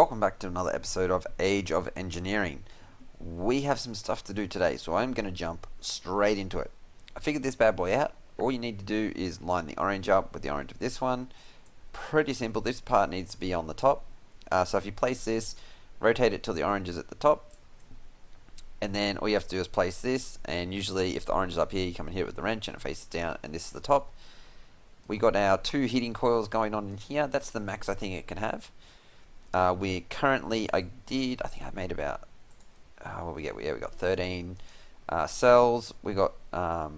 Welcome back to another episode of Age of Engineering. We have some stuff to do today, so I'm going to jump straight into it. I figured this bad boy out. All you need to do is line the orange up with the orange of this one. Pretty simple. This part needs to be on the top. So if you place this, rotate it till the orange is at the top. And then all you have to do is place this, and usually if the orange is up here, you come in here with the wrench and it faces down, and this is the top. We got our two heating coils going on in here. That's the max I think it can have. We currently, I think I made about, what we get? We got 13 cells. We got, I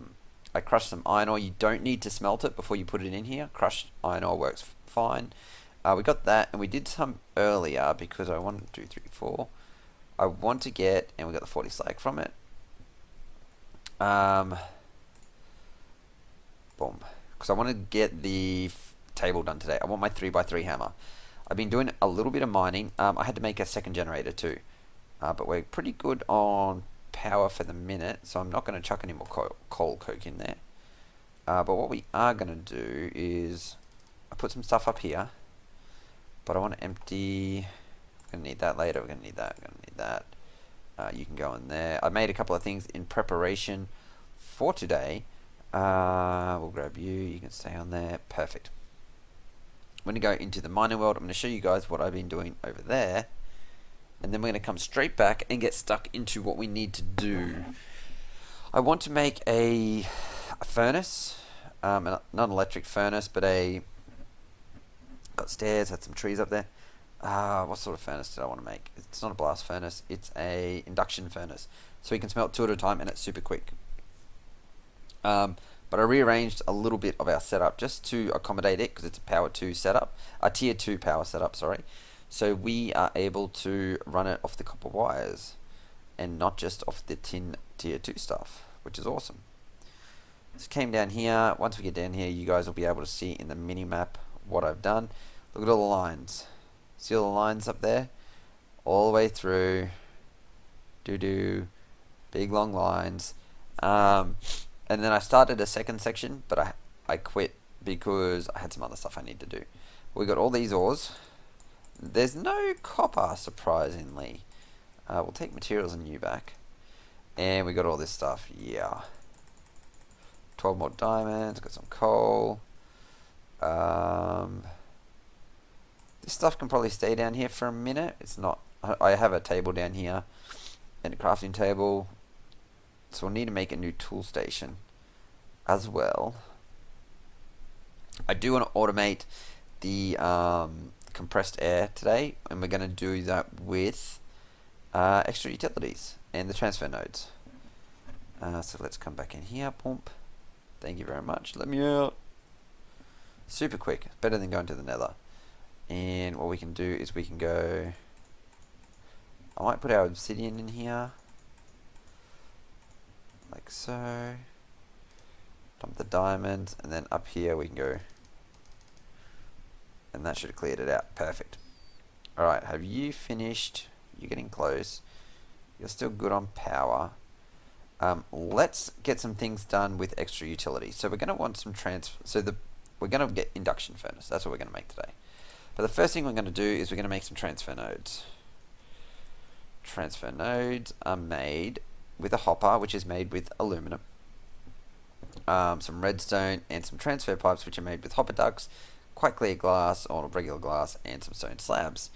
crushed some iron ore. You don't need to smelt it before you put it in here. Crushed iron ore works fine. We got that, and we did some earlier because I wanted 2, 3, 4. I want to get, and we got the 40 slag from it. Boom. Because I want to get the table done today. I want my 3x3 hammer. I've been doing a little bit of mining. I had to make a second generator too. But we're pretty good on power for the minute, so I'm not going to chuck any more coal coke in there. But what we are going to do is, I put some stuff up here, but I want to empty. We're going to need that later. We're going to need that. We're going to need that. You can go in there. I made a couple of things in preparation for today. We'll grab you. You can stay on there. Perfect. I'm going to go into the mining world. I'm going to show you guys what I've been doing over there, and then we're going to come straight back and get stuck into what we need to do. I want to make a furnace, not an electric furnace, but got stairs, had some trees up there. What sort of furnace did I want to make? It's not a blast furnace, it's a induction furnace, so you can smelt 2 at a time and it's super quick. But I rearranged a little bit of our setup just to accommodate it, because it's a power 2 setup, a tier 2 power setup, sorry. So we are able to run it off the copper wires and not just off the tin tier 2 stuff, which is awesome. So came down here. Once we get down here, you guys will be able to see in the mini map what I've done. Look at all the lines. See all the lines up there? All the way through. Big long lines. And then I started a second section, but I quit because I had some other stuff I need to do. We got all these ores. There's no copper, surprisingly. We'll take materials and you back. And we got all this stuff, yeah. 12 more diamonds, got some coal. This stuff can probably stay down here for a minute. It's not, I have a table down here and a crafting table. So we'll need to make a new tool station as well. I do want to automate the compressed air today, and we're going to do that with extra utilities and the transfer nodes. So let's come back in here. Pump. Thank you very much. Let me out. Super quick. Better than going to the nether. And what we can do is we can go, I might put our obsidian in here. Like so. Dump the diamonds, and then up here we can go, and that should have cleared it out. Perfect. Alright, have you finished? You're getting close. You're still good on power. Let's get some things done with extra utilities. So we're going to want some we're going to get induction furnace. That's what we're going to make today. But the first thing we're going to do is we're going to make some transfer nodes. Transfer nodes are made with a hopper, which is made with aluminum, some redstone, and some transfer pipes, which are made with hopper ducts, quite clear glass or regular glass, and some stone slabs.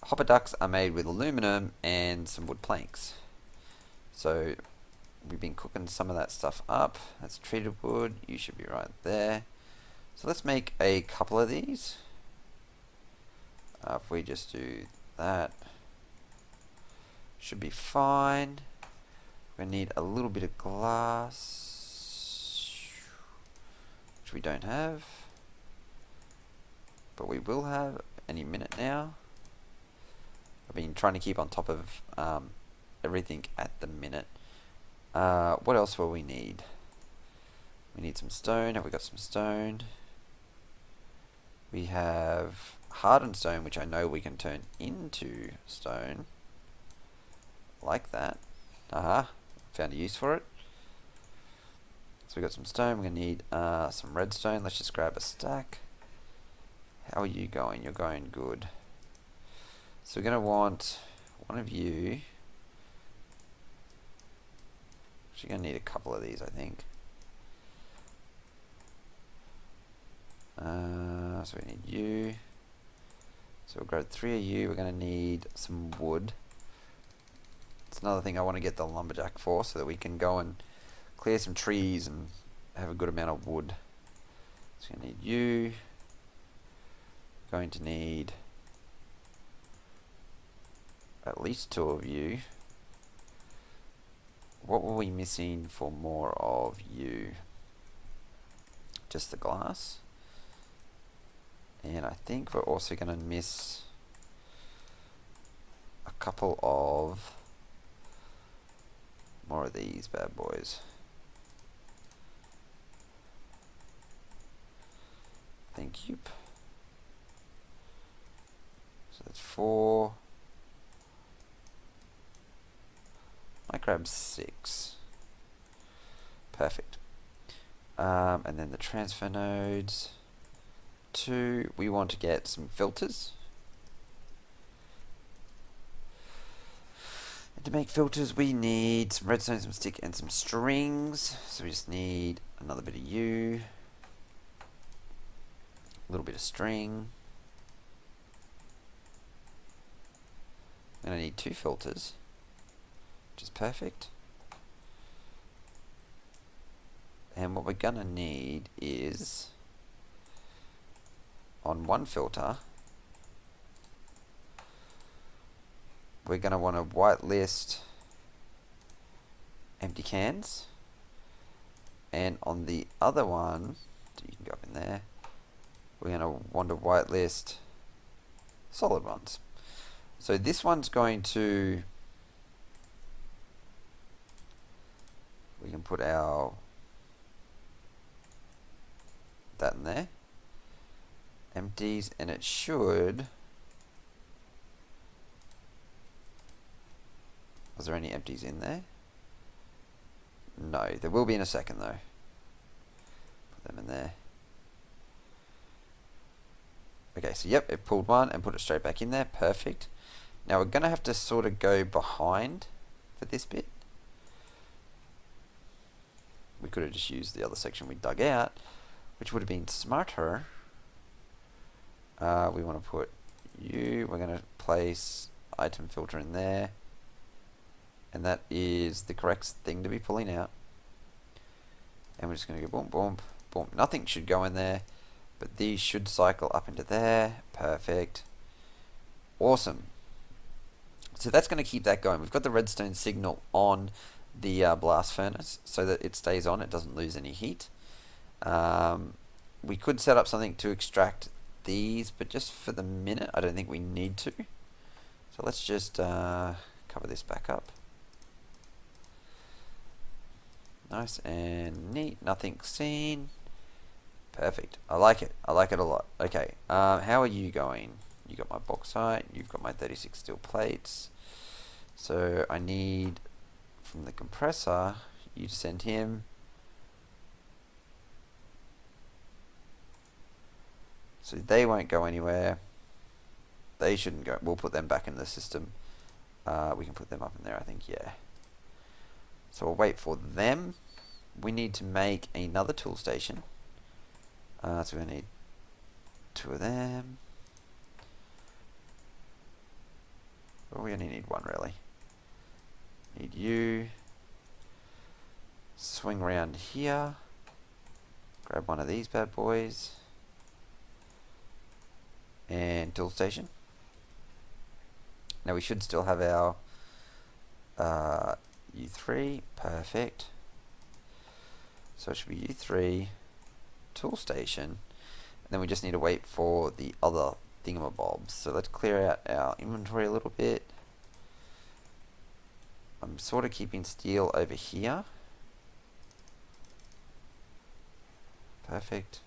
Hopper ducts are made with aluminum and some wood planks. So we've been cooking some of that stuff up. That's treated wood. You should be right there. So let's make a couple of these. If we just do that, should be fine. We need a little bit of glass, which we don't have, but we will have any minute now. I've been trying to keep on top of everything at the minute. What else will we need? We need some stone. Have we got some stone? We have hardened stone, which I know we can turn into stone, like that. Found a use for it. So we got some stone. We're going to need some redstone. Let's just grab a stack. How are you going? You're going good. So we're going to want one of you. Actually going to need a couple of these, I think. So we need you. So we'll grab 3 of you. We're going to need some wood. It's another thing I want to get the lumberjack for, so that we can go and clear some trees and have a good amount of wood. So we're going to need you. Going to need at least 2 of you. What were we missing for more of you? Just the glass. And I think we're also going to miss a couple of more of these bad boys. Thank you. So that's 4. I grab 6. Perfect. And then the transfer nodes. 2. We want to get some filters. And to make filters, we need some redstone, some stick, and some strings. So we just need another bit of U, a little bit of string. And I need 2 filters, which is perfect. And what we're gonna need is, on one filter, we're gonna want to whitelist empty cans, and on the other one, you can go up in there, we're gonna want to whitelist solid ones. So this one's going to, we can put our that in there, empties, and it should, was there any empties in there? No, there will be in a second though. Put them in there. Okay, so yep, it pulled one and put it straight back in there. Perfect. Now we're going to have to sort of go behind for this bit. We could have just used the other section we dug out, which would have been smarter. We want to put you, we're going to place item filter in there, and that is the correct thing to be pulling out. And we're just going to go boom, boom, boom. Nothing should go in there, but these should cycle up into there. Perfect. Awesome. So that's going to keep that going. We've got the redstone signal on the blast furnace so that it stays on, it doesn't lose any heat. We could set up something to extract these, but just for the minute I don't think we need to. So let's just cover this back up. Nice and neat, nothing seen. Perfect. I like it. I like it a lot. Okay, how are you going? You got my bauxite, you've got my 36 steel plates. So I need, from the compressor, you to send him. So they won't go anywhere. They shouldn't go. We'll put them back in the system. We can put them up in there, I think, yeah. So we'll wait for them. We need to make another tool station. So we need 2 of them. Well, we only need 1 really. Need you. Swing around here. Grab one of these bad boys. And tool station. Now we should still have our U3. Perfect. So it should be U3, tool station, and then we just need to wait for the other thingamabobs. So let's clear out our inventory a little bit. I'm sort of keeping steel over here. Perfect.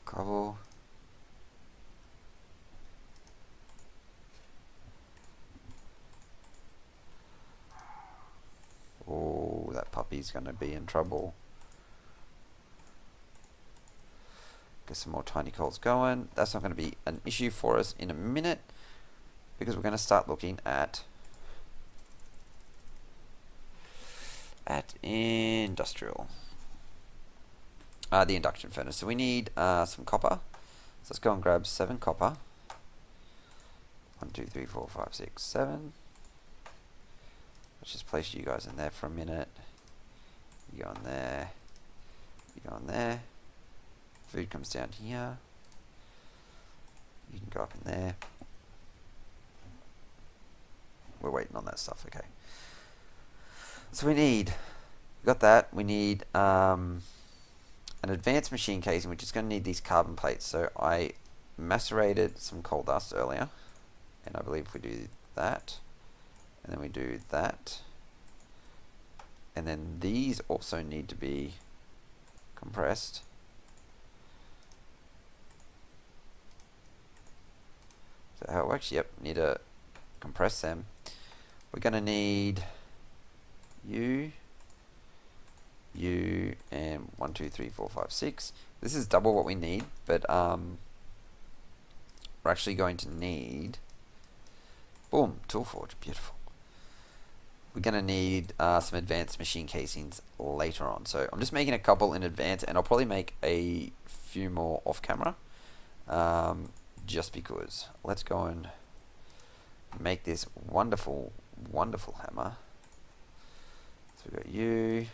Cobble. Oh, that puppy's going to be in trouble. Get some more tiny coals going. That's not going to be an issue for us in a minute, because we're going to start looking at industrial. The induction furnace. So we need some copper. So let's go and grab 7 copper. 1, 2, 3, 4, 5, 6, 7. Let's just place you guys in there for a minute. You go in there. You go in there. Food comes down here. You can go up in there. We're waiting on that stuff, okay. So we got that. We need an advanced machine casing, which is going to need these carbon plates. So I macerated some coal dust earlier, and I believe if we do that, and then we do that, and then these also need to be compressed. So how it works? Yep, need to compress them. We're going to need you, and 1, 2, 3, 4, 5, 6. This is double what we need, but we're actually going to need, boom, tool forge, beautiful. We're going to need some advanced machine casings later on. So I'm just making a couple in advance, and I'll probably make a few more off camera, just because. Let's go and make this wonderful, wonderful hammer. So we've got you,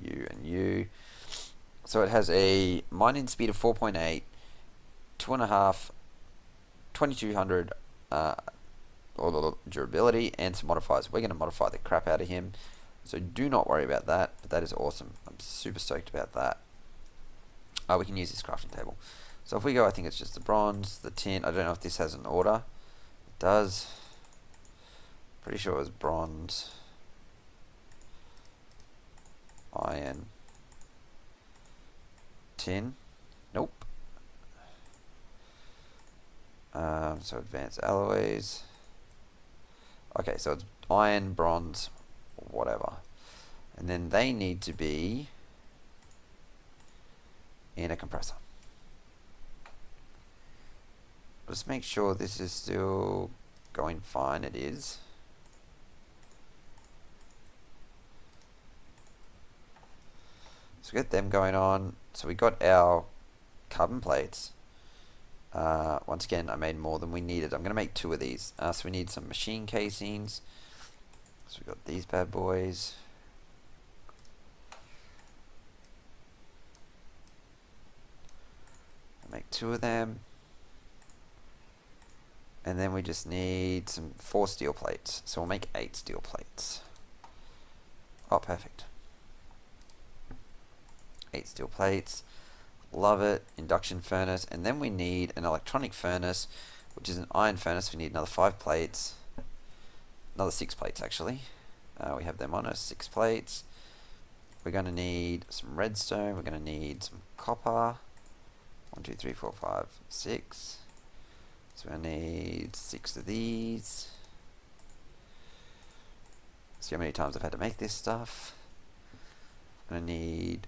and you. So it has a mining speed of 4.8, 2.5, 2200 durability, and some modifiers. We're going to modify the crap out of him, so do not worry about that, but that is awesome. I'm super stoked about that. We can use this crafting table. So if we go, I think it's just the bronze, the tin. I don't know if this has an order. It does. Pretty sure it was bronze, iron, tin. Nope. So advanced alloys. Okay, so it's iron, bronze, whatever. And then they need to be in a compressor. Just make sure this is still going fine. It is. So we get them going on. So we got our carbon plates. Once again, I made more than we needed. I'm going to make 2 of these. So we need some machine casings. So we got these bad boys. I'll make 2 of them. And then we just need some 4 steel plates. So we'll make 8 steel plates. Oh, perfect. 8 steel plates. Love it. Induction furnace. And then we need an electronic furnace, which is an iron furnace. We need another 5 plates. Another 6 plates, actually. We have them on us. 6 plates. We're going to need some redstone. We're going to need some copper. 1, 2, 3, 4, 5, 6. So I need 6 of these. See how many times I've had to make this stuff. I'm going to need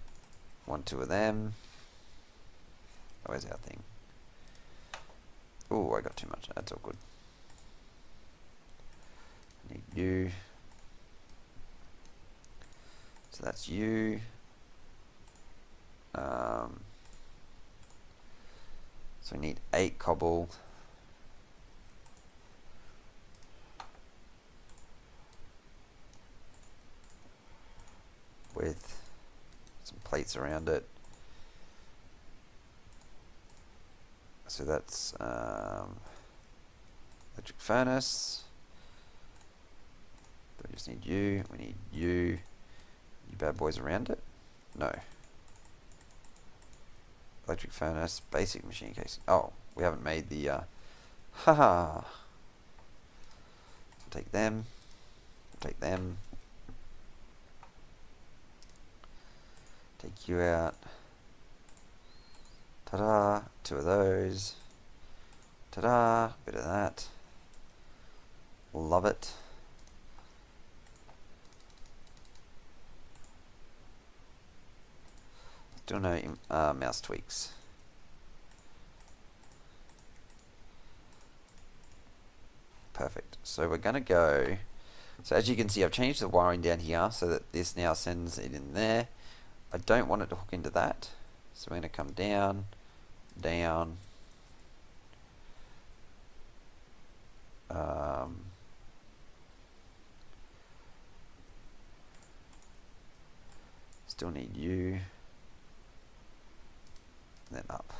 1, 2 of them. Oh, where's our thing? Oh, I got too much. That's all good. I need you. So that's you. So we need 8 cobble. With some plates around it. So that's electric furnace. We just need you. We need you. You bad boys around it. No. Electric furnace, basic machine casing. Oh, we haven't made the haha. Take them. Take them. Take you out. Ta-da! 2 of those. Ta-da! Bit of that. Love it. Still no mouse tweaks. Perfect. So we're going to go... So as you can see, I've changed the wiring down here so that this now sends it in there. I don't want it to hook into that. So we're going to come down, down. Still need you. And then up.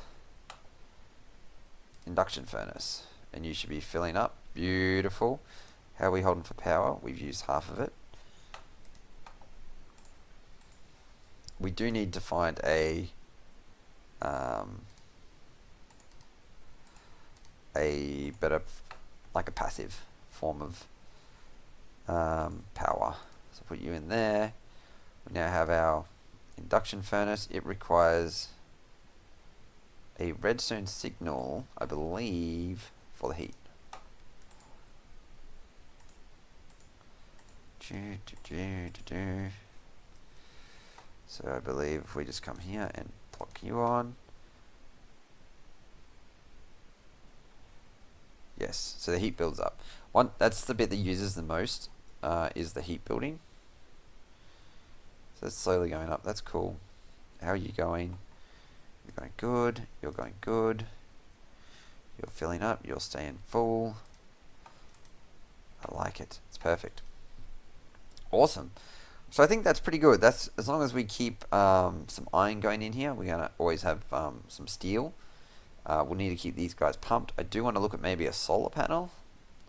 Induction furnace. And you should be filling up. Beautiful. How are we holding for power? We've used half of it. We do need to find a better, like a passive form of power. So put you in there. We now have our induction furnace. It requires a redstone signal, I believe, for the heat. So I believe if we just come here and block you on. Yes, so the heat builds up. That's the bit that uses the most, is the heat building. So it's slowly going up. That's cool. How are you going? You're going good. You're going good. You're filling up. You're staying full. I like it. It's perfect. Awesome. So I think that's pretty good. That's as long as we keep some iron going in here. We're gonna always have some steel. We'll need to keep these guys pumped. I do want to look at maybe a solar panel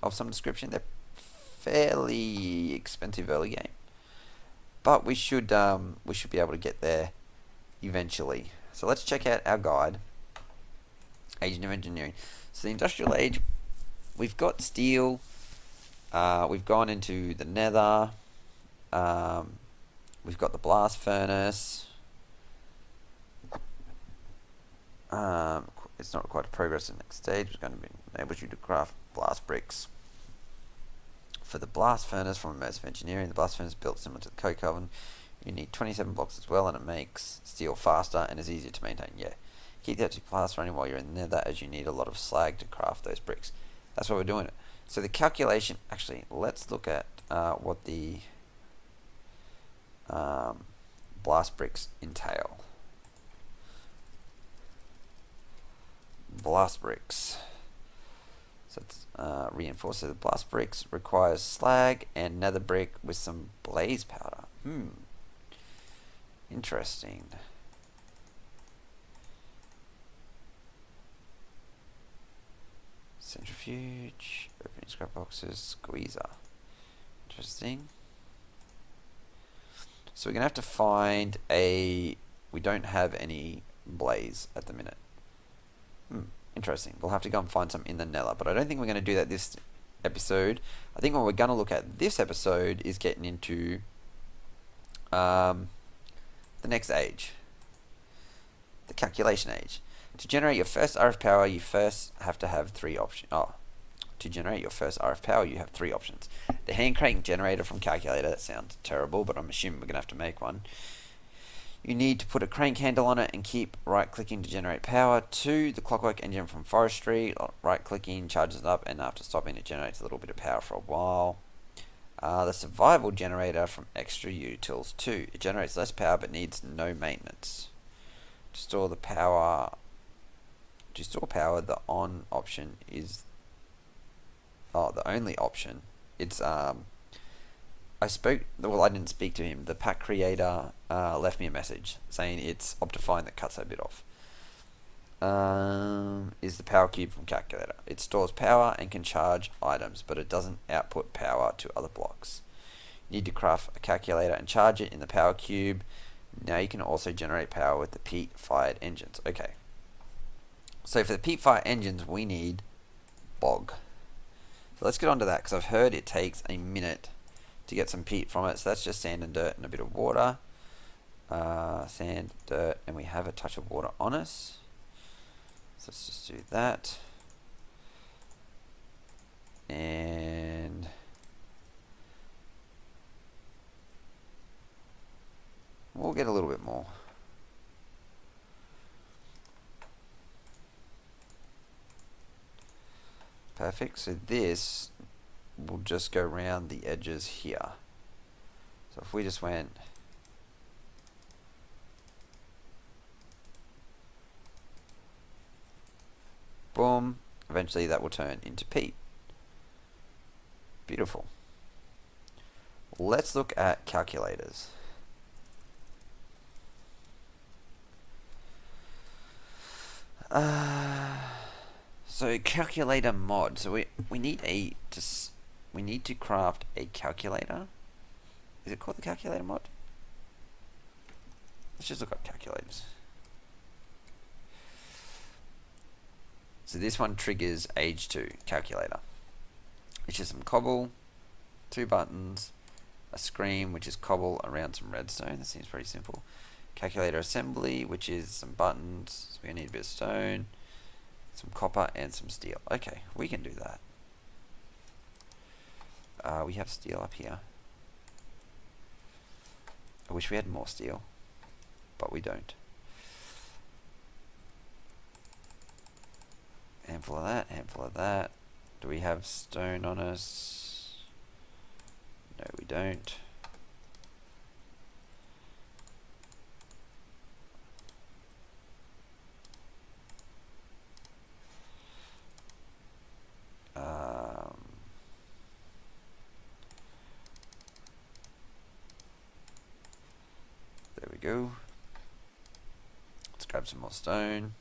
of some description. They're fairly expensive early game, but we should be able to get there eventually. So let's check out our guide, Age of Engineering. So the Industrial Age, we've got steel. We've gone into the Nether. We've got the blast furnace. It's not quite a progress in the next stage. It's going to enable you to craft blast bricks. For the blast furnace from immersive engineering, the blast furnace is built similar to the coke oven. You need 27 blocks as well, and it makes steel faster and is easier to maintain. Yeah, keep the empty blast running while you're in there, that as you need a lot of slag to craft those bricks. That's why we're doing it. So the calculation, actually, let's look at what the blast bricks entail. Blast bricks. So it's reinforced. So the blast bricks requires slag and nether brick with some blaze powder. Interesting. Centrifuge, opening scrap boxes, squeezer. Interesting. So we're going to have to find we don't have any blaze at the minute. Interesting. We'll have to go and find some in the Nether, but I don't think we're going to do that this episode. I think what we're going to look at this episode is getting into the next age, the calculation age. To generate your first RF power, you first have to have three options. To generate your first RF power, you have three options. The hand crank generator from calculator. That sounds terrible, but I'm assuming we're going to have to make one. You need to put a crank handle on it and keep right-clicking to generate power. 2, the clockwork engine from forestry. Right-clicking charges it up, and after stopping, it generates a little bit of power for a while. The survival generator from extra utils. 2, it generates less power but needs no maintenance. To store power, the on option is the only option. It's I didn't speak to him. The pack creator left me a message saying it's Optifine that cuts that bit off. Is the power cube from calculator. It stores power and can charge items, but it doesn't output power to other blocks. You need to craft a calculator and charge it in the power cube. Now you can also generate power with the peat-fired engines. Okay. So for the peat-fired engines, we need bog. So let's get on to that, because I've heard it takes a minute to get some peat from it. So that's just sand and dirt and a bit of water. Sand, dirt, and we have a touch of water on us. So let's just do that. And we'll get a little bit more. Perfect. So this we'll just go around the edges here. So if we just went boom, eventually that will turn into peat. Beautiful. Let's look at calculators. So calculator mod. So we need to craft a calculator. Is it called the calculator mod? Let's just look up calculators. So this one triggers age 2 calculator. It's just some cobble, 2 buttons, a screen which is cobble around some redstone. That seems pretty simple. Calculator assembly, which is some buttons. So we're gonna need a bit of stone, some copper, and some steel. Okay, we can do that. We have steel up here. I wish we had more steel, but we don't. Handful of that, handful of that. Do we have stone on us? No, we don't. There we go. Let's grab some more stone.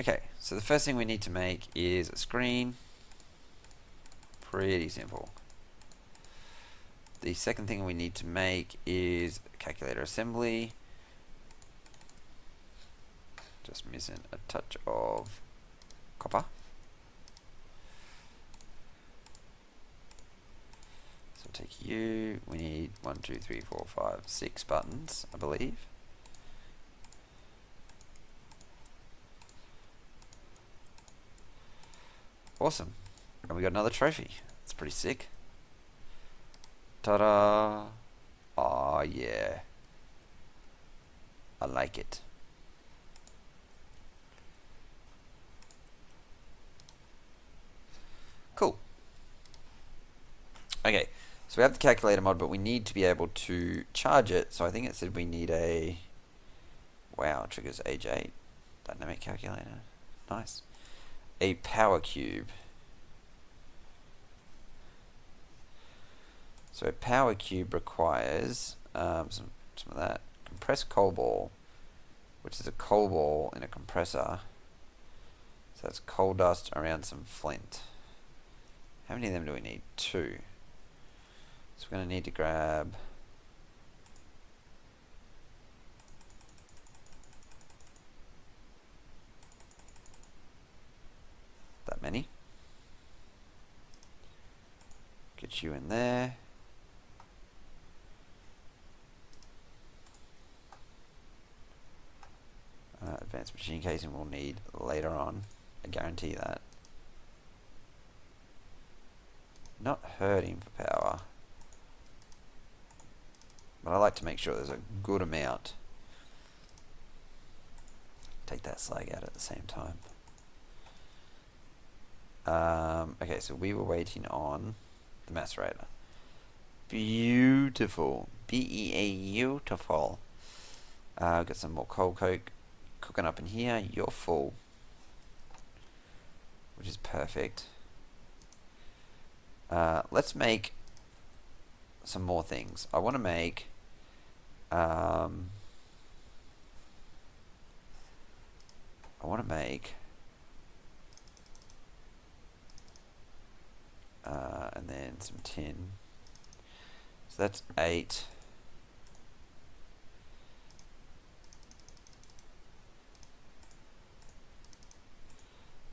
Okay, so the first thing we need to make is a screen. Pretty simple. The second thing we need to make is a calculator assembly. Just missing a touch of copper. So take you. We need 1, 2, 3, 4, 5, 6 buttons, I believe. Awesome. And we got another trophy. It's pretty sick. Ta-da! Oh yeah. I like it. Cool. Okay, so we have the calculator mod, but we need to be able to charge it. So I think it said we need a... Wow, it triggers age 8. Dynamic calculator. Nice. A power cube. So a power cube requires some of that. Compressed coal ball, which is a coal ball in a compressor. So that's coal dust around some flint. How many of them do we need? 2. So we're going to need to grab... that many. Get you in there. Advanced machine casing we'll need later on. I guarantee that. Not hurting for power. But I like to make sure there's a good amount. Take that slag out at the same time. Okay, so we were waiting on the macerator. Beautiful. Beautiful. Got some more coal coke cooking up in here. You're full, which is perfect. Let's make some more things. I want to make and then some tin. So that's 8.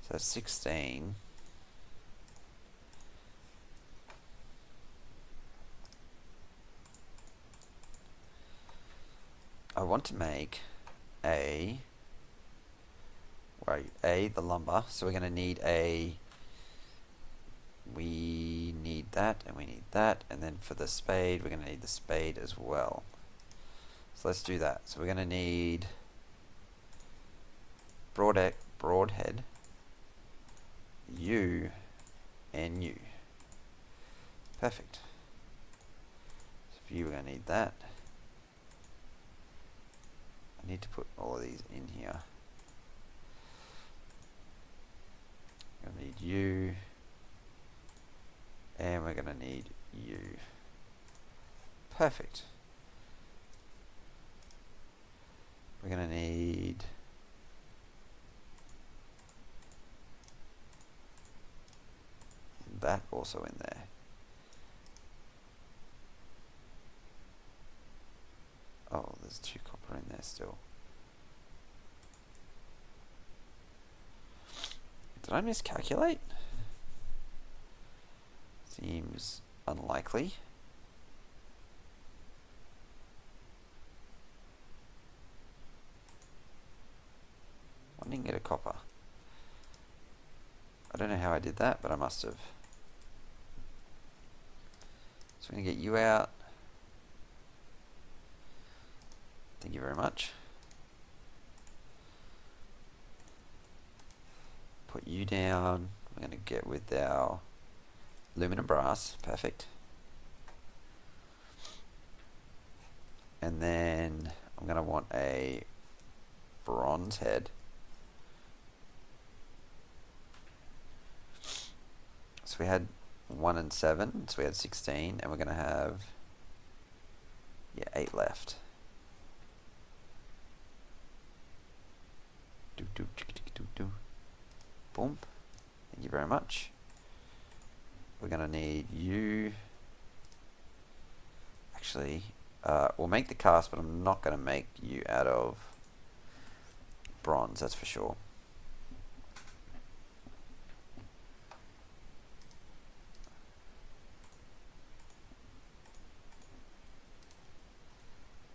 So that's 16. I want to make the lumber, so we're going to need we need that, and we need that, and then for the spade, we're going to need the spade as well. So let's do that. So we're going to need broadhead, you, and you. Perfect. So for you, we're going to need that. I need to put all of these in here. We're going to need you. And we're going to need you. Perfect. We're going to need that also in there. Oh, there's 2 copper in there still. Did I miscalculate? Seems unlikely. I didn't get a copper. I don't know how I did that, but I must have. So we're going to get you out. Thank you very much. Put you down. We're going to get with our aluminum brass. Perfect. And then I'm going to want a bronze head. So we had 1 and 7, so we had 16, and we're going to have 8 left. Boom. Thank you very much. We're going to need you. Actually, we'll make the cast, but I'm not going to make you out of bronze, that's for sure.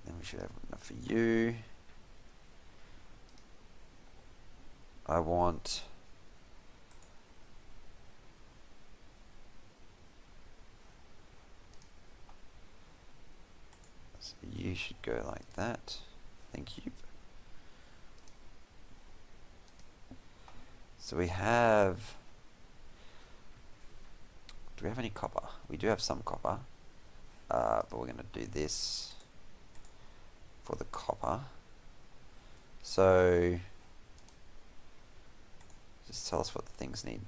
Then we should have enough for you. I want so you should go like that. Thank you. So we have, do we have any copper? We do have some copper, but we're going to do this for the copper. So just tell us what the things need.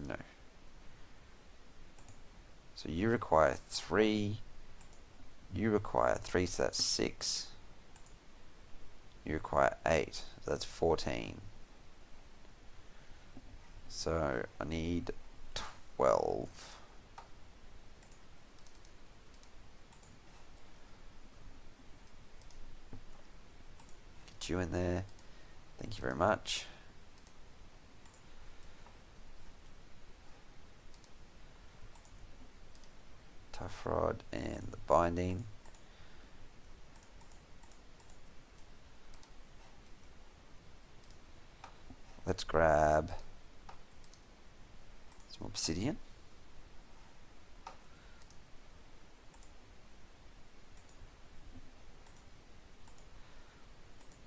No. So you require 3. You require 3, so that's 6. You require 8, so that's 14. So I need 12. Get you in there. Thank you very much. Tough rod and the binding. Let's grab some obsidian.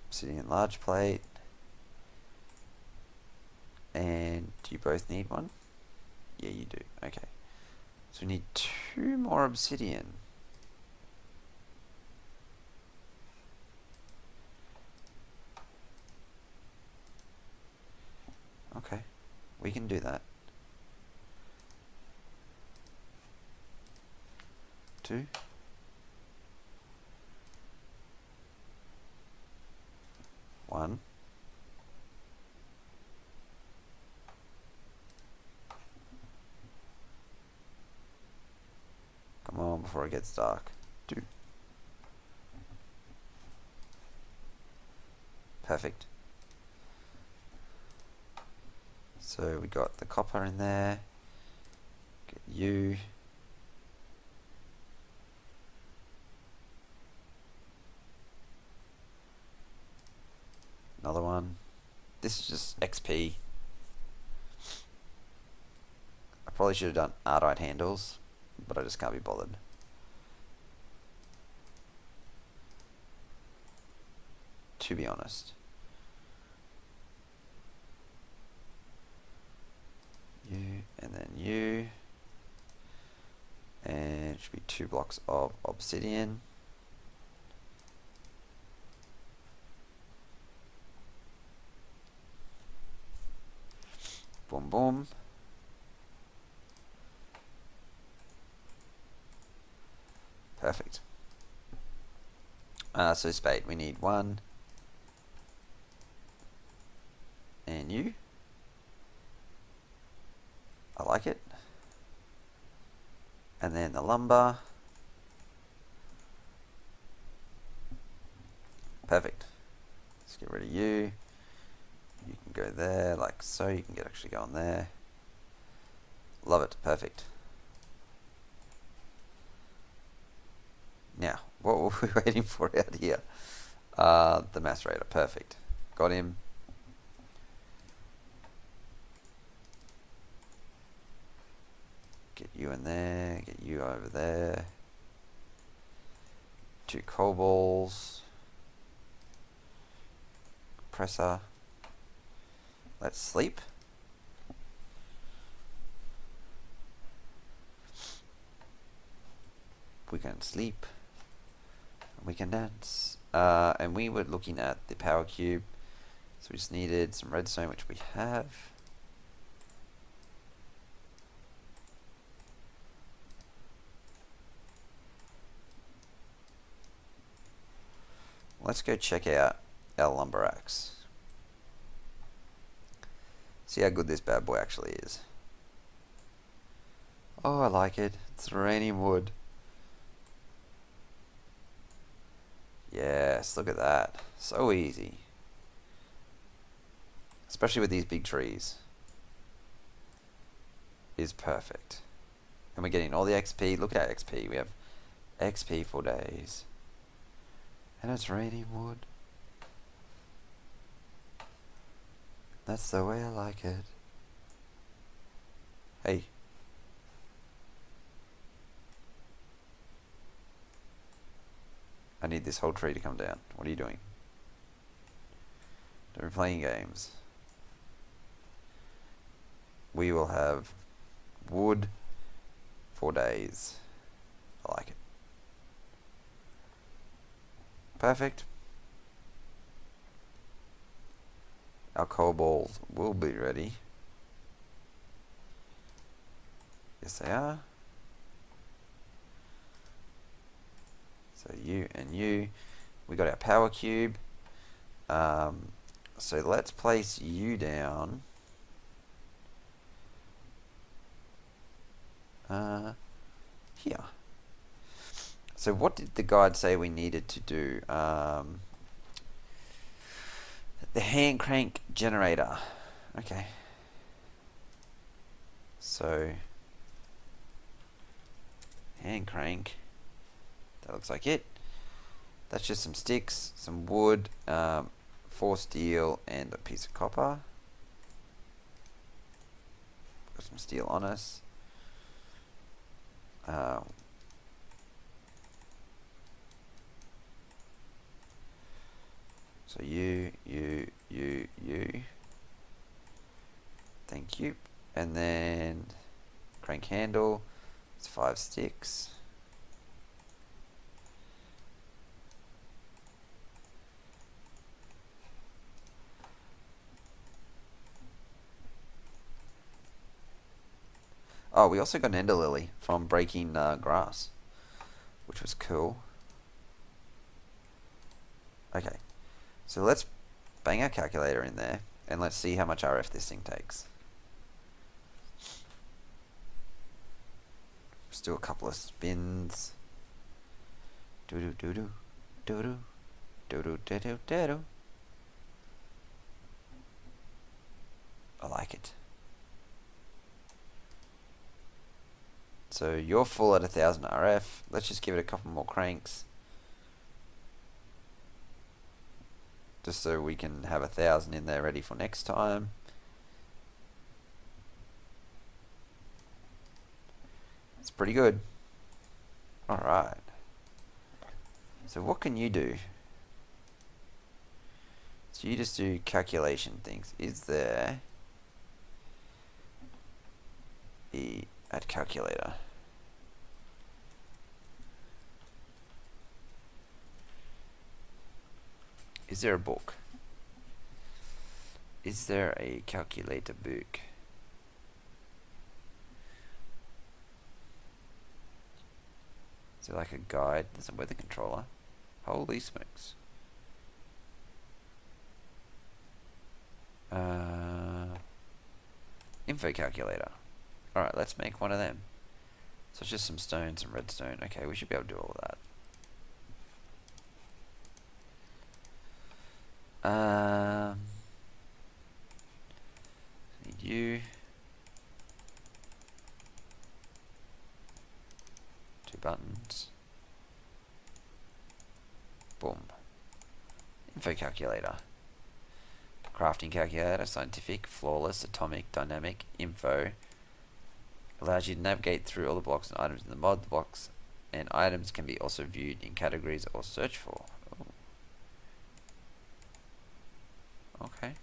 Obsidian large plate. And do you both need one? Yeah, you do. Okay. So we need 2 more obsidian. Okay, we can do that. 2. 1. Come on, before it gets dark. 2. Perfect. So we got the copper in there. Get you. Another one. This is just XP. I probably should have done Ardite handles, but I just can't be bothered. To be honest. You, and then you. And it should be 2 blocks of obsidian. Boom, boom. Perfect. So spade, we need 1. And you. I like it. And then the lumber. Perfect. Let's get rid of you. You can go there like so. You can actually go on there. Love it. Perfect. Now, what were we waiting for out here? The macerator. Perfect. Got him. Get you in there. Get you over there. 2 coal balls. Compressor. Let's sleep. We can sleep. We can dance. And we were looking at the power cube. So we just needed some redstone, which we have. Let's go check out our lumber axe. See how good this bad boy actually is. Oh, I like it. It's raining wood. Yes, look at that. So easy. Especially with these big trees. Is perfect. And we're getting all the XP. Look at our XP. We have XP for days. And it's raining wood. That's the way I like it. Hey. I need this whole tree to come down. What are you doing? Don't be playing games. We will have wood for days. I like it. Perfect. Our coal balls will be ready. Yes, they are. So you and you. We got our power cube. So let's place you down. Here. So what did the guide say we needed to do? The hand crank generator. Okay. So hand crank. That looks like it. That's just some sticks, some wood, 4 steel, and a piece of copper. Got some steel on us. So you. Thank you. And then crank handle. It's 5 sticks. Oh, we also got an ender lily from breaking grass, which was cool. Okay, so let's bang our calculator in there and let's see how much RF this thing takes. Let's do a couple of spins. Do do do do do do do do do do do. I like it. So you're full at 1000 RF. Let's just give it a couple more cranks. Just so we can have 1000 in there ready for next time. It's pretty good. Alright. So what can you do? So you just do calculation things. Is there add calculator. Is there a book? Is there a calculator book? Is there like a guide? There's a weather controller. Holy smokes. Info calculator. Alright, let's make one of them. So it's just some stone, some redstone. Okay, we should be able to do all of that. Need you. 2 buttons. Boom. Info calculator. Crafting calculator, scientific, flawless, atomic, dynamic, info. Allows you to navigate through all the blocks and items in the mod. The blocks and items can be also viewed in categories or searched for. Ooh. Okay.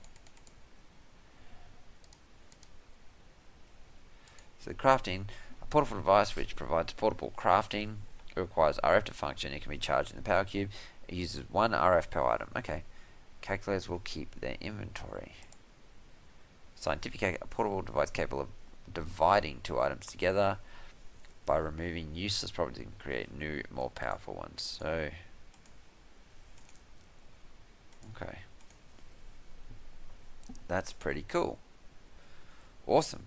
So crafting, a portable device which provides portable crafting. It requires RF to function. It can be charged in the power cube. It uses 1 RF per item. Okay. Calculators will keep their inventory. Scientific, a portable device capable of dividing 2 items together by removing useless properties and create new, more powerful ones. So, okay. That's pretty cool. Awesome.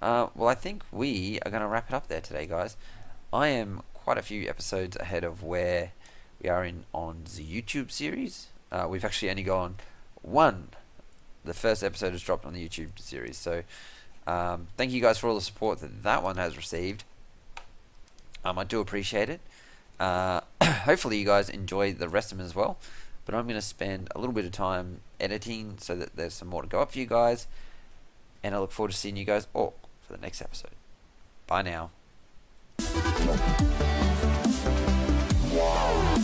Well, I think we are going to wrap it up there today, guys. I am quite a few episodes ahead of where we are on the YouTube series. We've actually only gone one. The first episode has dropped on the YouTube series. So, thank you guys for all the support that one has received. I do appreciate it. Hopefully you guys enjoy the rest of them as well. But I'm going to spend a little bit of time editing so that there's some more to go up for you guys. And I look forward to seeing you guys all for the next episode. Bye now. Wow.